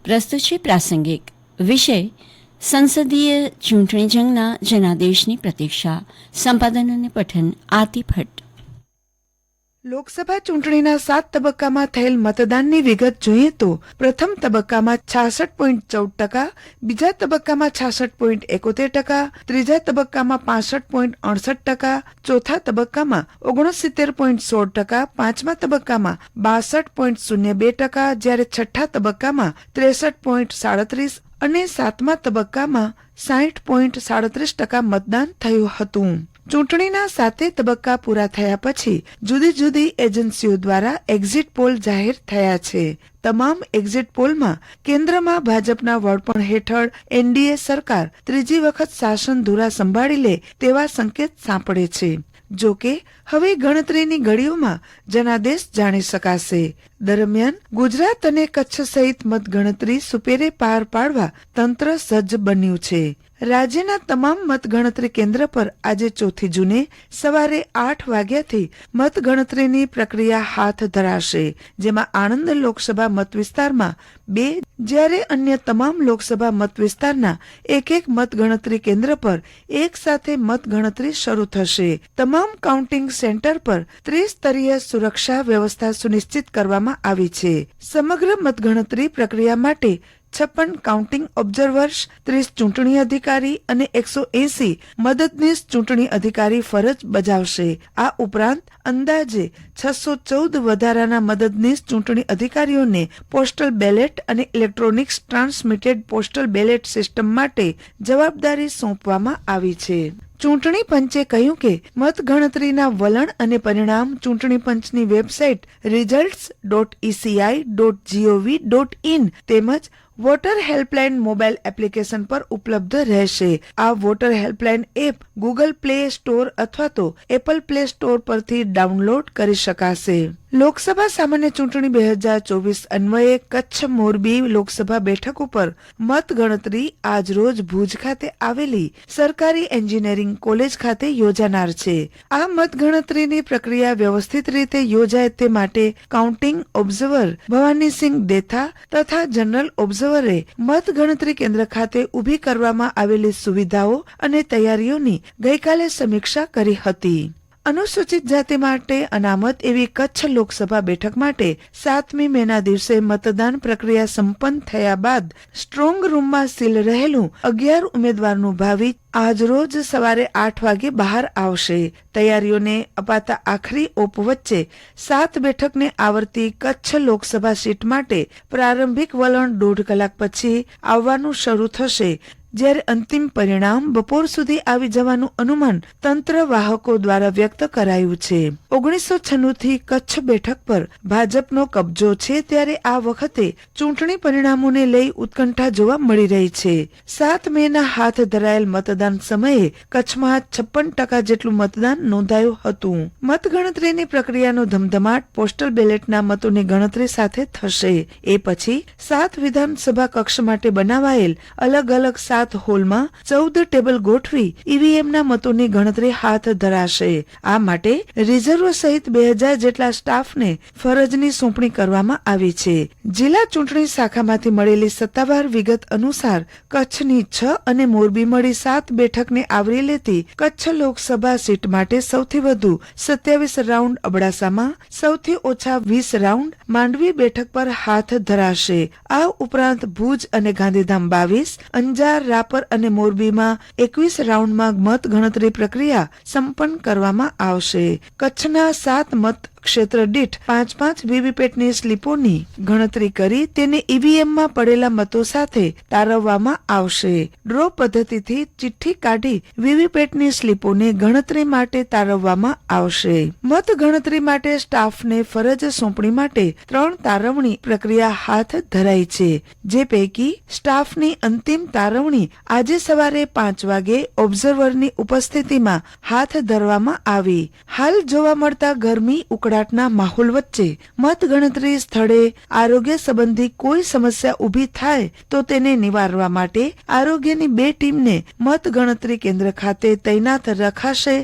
પ્રસ્તુત છે પ્રાસંગિક વિષય સંસદીય ચૂંટણી જંગના જનાદેશની પ્રતીક્ષા. સંપાદન અને પઠન આરતી ભટ્ટ. લોકસભા ચૂંટણીના 7 તબક્કામાં થયેલ મતદાનની વિગત જોઈએ તો પ્રથમ તબક્કામાં 66.14%, બીજા તબક્કામાં 66.71%, ત્રીજા તબક્કામાં 65.68%, ચોથા તબક્કામાં 69.16%, પાંચમા તબક્કામાં 62.02%, જ્યારે છઠ્ઠા તબક્કામાં 63.37% અને સાતમા તબક્કામાં 60.37% મતદાન થયું હતું. ચૂંટણીના 7 તબક્કા પૂરા થયા પછી જુદી જુદી એજન્સીઓ દ્વારા એક્ઝિટ પોલ જાહેર થયા છે. તમામ એક્ઝિટ પોલમાં કેન્દ્રમાં ભાજપના વડપણ હેઠળ એનડીએ સરકાર ત્રીજી વખત શાસન ધુરા સંભાળી લે તેવા સંકેત સાંપડે છે. જો કે હવે ગણતરીની ઘડીઓમાં જનાદેશ જાણી શકાશે. દરમિયાન ગુજરાત અને કચ્છ સહિત મતગણતરી સુપેરે પાર પાડવા તંત્ર સજ્જ બન્યું છે. રાજ્યના તમામ મતગણતરી કેન્દ્ર પર આજે 4 જૂને સવારે 8 વાગ્યાથી મતગણતરીની પ્રક્રિયા હાથ ધરાશે, જેમાં આણંદ લોકસભા મતવિસ્તારમાં 2, જ્યારે અન્ય તમામ લોકસભા મતવિસ્તારના એક મતગણતરી કેન્દ્ર પર એક સાથે મતગણતરી શરૂ થશે. તમામ કાઉન્ટિંગ સેન્ટર પર ત્રિસ્તરીય સુરક્ષા વ્યવસ્થા સુનિશ્ચિત કરવામાં આવી છે. સમગ્ર મતગણતરી પ્રક્રિયા માટે 56 કાઉન્ટિંગ ઓબ્ઝર્વર્સ, 30 ચૂંટણી અધિકારી અને 180 મદદનીશ ચૂંટણી અધિકારી ફરજ બજાવશે. આ ઉપરાંત અંદાજે 614 વધારાના મદદનીશ ચૂંટણી અધિકારીઓને પોસ્ટલ બેલેટ અને electronics transmitted postal ballot system માટે જવાબદારી સોંપવામાં આવી છે. ચૂંટણી પંચે કહ્યું કે મતગણતરીના વલણ અને પરિણામ ચૂંટણી પંચની વેબસાઇટ results.eci.gov.in તેમજ વોટર હેલ્પલાઇન મોબાઈલ એપ્લિકેશન પર ઉપલબ્ધ રહેશે. આ water helpline app Google play store અથવા તો એપલ પ્લે સ્ટોર પરથી ડાઉનલોડ કરી શકાશે. લોકસભા સામાન્ય ચૂંટણી 2024 અન્વયે કચ્છ મોરબી લોકસભા બેઠક ઉપર મતગણતરી આજ રોજ ભુજ ખાતે આવેલી સરકારી એન્જિનિયરિંગ કોલેજ ખાતે યોજાનાર છે. આ મતગણતરીની પ્રક્રિયા વ્યવસ્થિત રીતે યોજાય તે માટે કાઉન્ટિંગ ઓબ્ઝર્વર ભવાનીસિંહ દેથા તથા જનરલ ઓબ્ઝર્વરે મતગણતરી કેન્દ્ર ખાતે ઊભી કરવામાં આવેલી સુવિધાઓ અને તૈયારીઓની ગઈકાલે સમીક્ષા કરી હતી. અનુસૂચિત જાતિ માટે અનામત એવી કચ્છ લોકસભા બેઠક માટે 7મી મેના દિવસે મતદાન પ્રક્રિયા સંપન્ન થયા બાદ સ્ટ્રોંગ રૂમમાં સીલ રહેલું 11 ઉમેદવારનું ભાવિ આજરોજ સવારે 8 વાગે બહાર આવશે. તૈયારીઓને અપાતા આખરી ઓપ વચ્ચે 7 બેઠકને આવરતી કચ્છ લોકસભા સીટ માટે પ્રારંભિક વલણ 1.5 કલાક પછી આવવાનું શરૂ થશે, જ્યારે અંતિમ પરિણામ બપોર સુધી આવી જવાનું અનુમાન તંત્ર વાહકો દ્વારા વ્યક્ત કરાયું છે. 1996 થી કચ્છ બેઠક પર ભાજપનો કબજો છે, ત્યારે આ વખતે ચૂંટણી પરિણામોને લઈ ઉત્કંઠા જોવા મળી રહી છે. 7 મેના હાથ ધરાયેલ મતદાન સમયે કચ્છમાં 56% જેટલું મતદાન નોંધાયું હતું. મતગણતરીની પ્રક્રિયાનો ધમધમાટ પોસ્ટલ બેલેટના મતોની ગણતરી સાથે થશે. એ પછી 7 વિધાનસભા કક્ષ માટે બનાવાયેલ અલગ અલગ 7 હોલમાં 14 ટેબલ ગોઠવી ઈવીએમના મતોની ગણતરી હાથ ધરાશે. આ માટે રિઝર્વ સહિત 2000 જેટલા સ્ટાફને ફરજની સોંપણી કરવામાં આવી છે. જિલ્લા ચૂંટણી શાખામાંથી મળેલી સત્તાવાર વિગત અનુસાર કચ્છની 6 અને મોરબી મળી 7 બેઠકને આવરી લેતી કચ્છ લોકસભા સીટ માટે સૌથી વધુ 27 રાઉન્ડ અબડાસામાં, સૌથી ઓછા 20 રાઉન્ડ માંડવી બેઠક પર હાથ ધરાશે. આ ઉપરાંત ભુજ અને ગાંધીધામ 22, અંજાર, રાપર અને મોરબીમાં 21 રાઉન્ડમાં મતગણતરી પ્રક્રિયા સંપન્ન કરવામાં આવશે. કચ્છના 7 મત ક્ષેત્ર દીઠ 5 વીવીપેટની સ્લીપોની ગણતરી કરી તેને ઈવીએમમાં પડેલા મતો સાથે તારવવામાં આવશે. ડ્રો પદ્ધતિથી ચિઠ્ઠી કાઢી વીવીપેટની સ્લીપોને ગણતરી માટે તારવવામાં આવશે. મત ગણતરી માટે સ્ટાફને ફરજ સોંપણી માટે 3 તારવણી પ્રક્રિયા હાથ ધરાઈ છે, જે પૈકી સ્ટાફની અંતિમ તારવણી આજે સવારે 5 વાગે ઓબ્ઝર્વરની ઉપસ્થિતિમાં હાથ ધરવામાં આવી. હાલ જોવા મળતા ગરમી ઉકળાટના માહોલ વચ્ચે મતગણતરી સ્થળે આરોગ્ય સંબંધી કોઈ સમસ્યા ઊભી થાય તો તેને નિવારવા માટે આરોગ્યની 2 ટીમને મતગણતરી કેન્દ્ર ખાતે તૈનાત રખાશે.